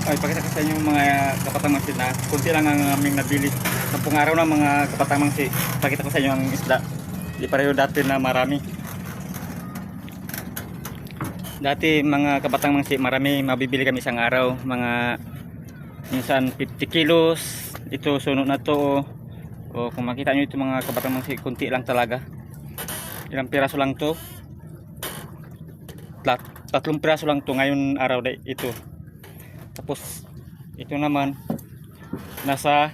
Ay, pakita ko sa inyo yung mga kapatang mangsi na kunti lang ang aming nabili. 10 araw na mga kapatang mangsi. Pakita ko sa inyo ang isda. Di pareho dati na marami. Dati mga kapatang mangsi, marami mabibili kami isang araw. Mga minsan 50 kilos. Ito sunod na to. O kung makita nyo ito mga kapatang mangsi, kunti lang talaga. Ilang piraso lang to. Tatlong piraso lang to ngayon araw ito. Tapos ito naman nasa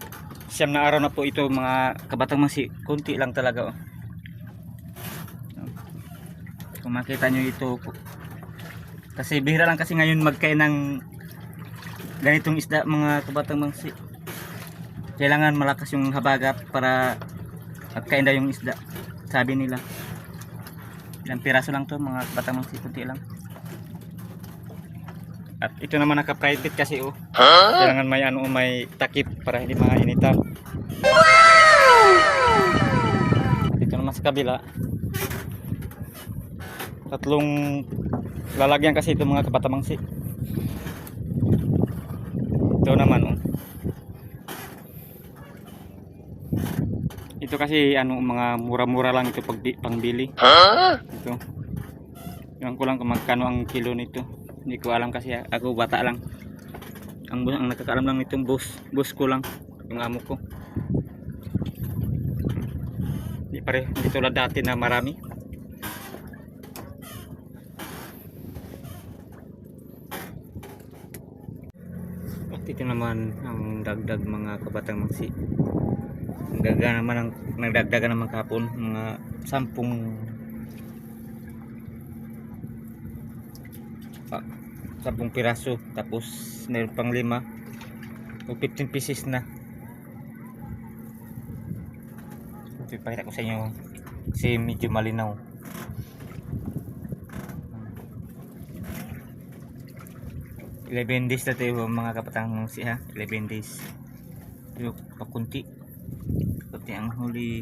9 na araw na po ito mga kabatang mangsi, kunti lang talaga oh. Kung makita nyo ito kasi bihira lang kasi ngayon magkain ng ganitong isda mga kabatang mangsi. Kailangan malakas yung habagat para magkain daw yung isda, sabi nila. Ilang piraso lang to mga kabatang mangsi, kunti lang. At ito naman naka-private kasi oh. Kailangan may may takip para hindi mainitan. Wow! Ito naman sa kabila. Tatlong lalagyan kasi ito mga kabatang mangsi. Ito naman oh. Ito kasi mga mura-mura lang ito pangbili. Ito. Ewan ko lang kung magkano ang kilo nito. Hindi ko alam kasi ako bata lang. Ang nakakaalam lang itong boss ko lang, yung amo ko. Hindi tulad dati na marami. At ito naman ang dagdag mga kabatang mangsi. Nagdagdagan naman kahapon mga 10 piraso, tapos mayroon pang 5 o 15 pieces na. Ipakita ko sa inyo kasi medyo malinaw. Eleven days na tayo mga kapatang mangsi ha. 11 days ito pakunti ang huli.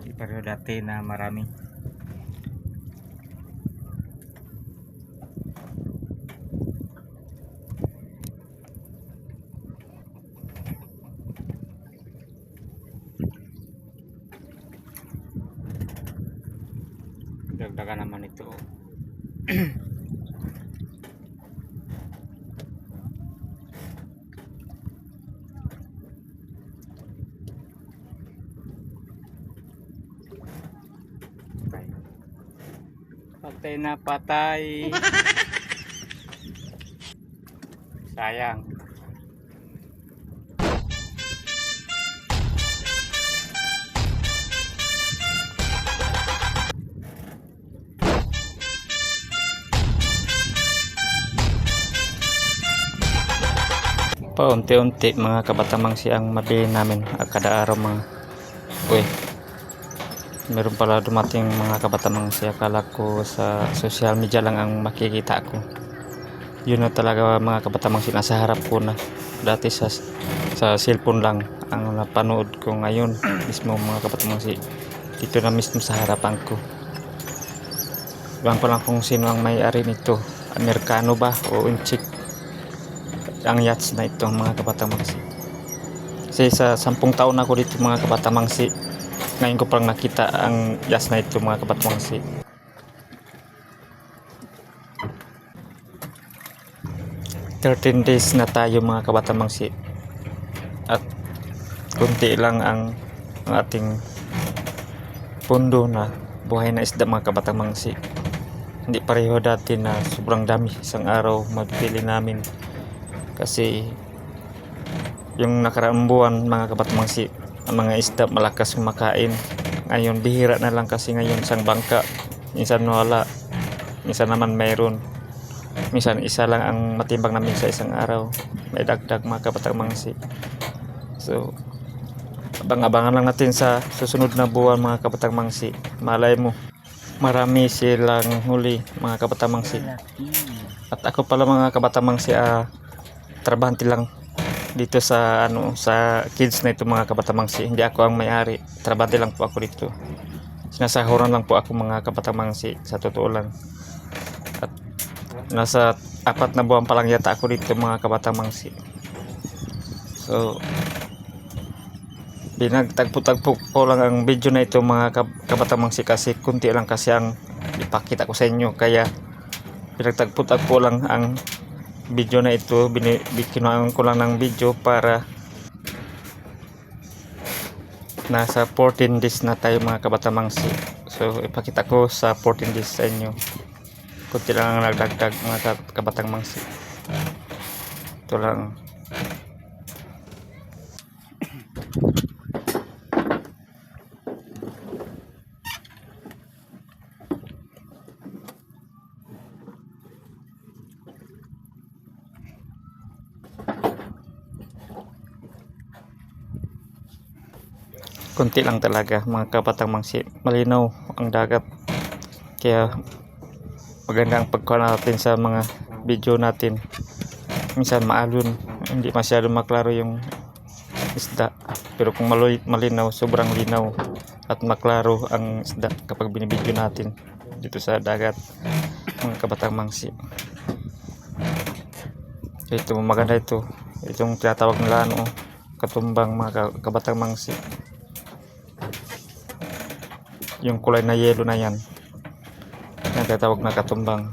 Di pareho dati na marami. Dagdagan naman ito. Patay na patay. Sayang. Paunti-unti mga kabatang mangsi ang mabili namin kada araw mga. Uy, meron pala dumating mga kabatang mangsi. Akala ko sa social media lang ang makikita ko. Yun na talaga mga kabatang mangsi, nasa harap ko na. Dati sa cellphone lang ang napanood ko, ngayon mismo mga kabatang mangsi. Dito na mismo sa harapan ko. Iwan ko lang kung sino ang may-ari nito. Amerikano ba o Inchik ang yachts na ito mga kabatang mangsi. Kasi sa 10 taon na ako dito mga kabatang mangsi, ngayon ko parang nakita ang yachts na ito mga kabatang mangsi. "13 days na tayo mga kabatang mangsi at kunti lang ang ating pundo na buhay na isda mga kabatang mangsi. Hindi pareho dati na sobrang dami isang araw mabili namin. Kasi yung nakaraang buwan mga kabatang mangsi, ang mga isda malakas kumakain. Ngayon bihira na lang kasi ngayon isang bangka, minsan wala, minsan naman mayroon, minsan isa lang ang matimbang namin sa isang araw, may dagdag mga kabatang mangsi. So abang-abangan lang natin sa susunod na buwan mga kabatang mangsi. Malay mo marami silang huli mga kabatang mangsi. At ako pala mga kabatang mangsi, trabahante lang dito sa sa kids na ito mga kabatang mangsi. Hindi ako ang may-ari, trabahante lang po ako dito. Sinasahuran lang po ako mga kabatang mangsi, sa totoo lang. At Nasa 4 na buwan pa lang yata ako dito mga kabatang mangsi. So pinagtagpo-tagpo ko lang ang video na ito mga kabatang mangsi, kasi kunti lang kasi ang ipakita ko sa inyo, kaya pinagtagpo-tagpo lang ang video na ito. Kinuhaan ko lang ng video para nasa 14 days na tayo mga kabatang mangsi. So ipakita ko sa 14 days sa inyo, kunti lang ang nagdagdag mga kabatang mangsi. Ito lang. Kunti lang talaga mga kabatang mangsi, malinaw ang dagat, kaya maganda ang pagkuha natin sa mga video natin. Minsan maalon, hindi masyado maklaro yung isda, pero kung malinaw, sobrang linaw at maklaro ang isda kapag binibidyo natin dito sa dagat mga kabatang mangsi. Ito maganda, itong tinatawag nila katumbang mga kabatang mangsi. Yung kulay na yellow na yan, yung tinatawag na katumbang.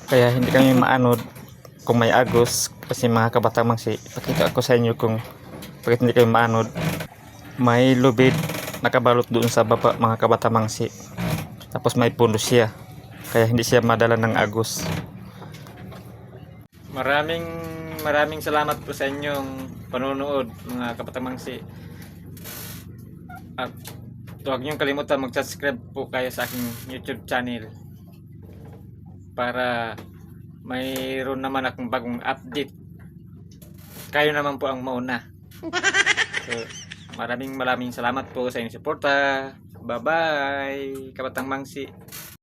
Kaya hindi kami maanod kung may agos, kasi mga kabatang mangsi, pakita ko sa inyo kung bakit hindi kami maanod. May lubid nakabalot doon sa baba mga kabatang mangsi, tapos may puno siya, kaya hindi siya madala ng agos. Maraming salamat po sa inyong panonood mga kabatang mangsi, at huwag niyong kalimutan mag-subscribe po kayo sa aking YouTube channel para mayroon naman akong bagong update, kayo naman po ang mauna. So maraming salamat po sa inyong suporta. Bye bye kabatang mangsi.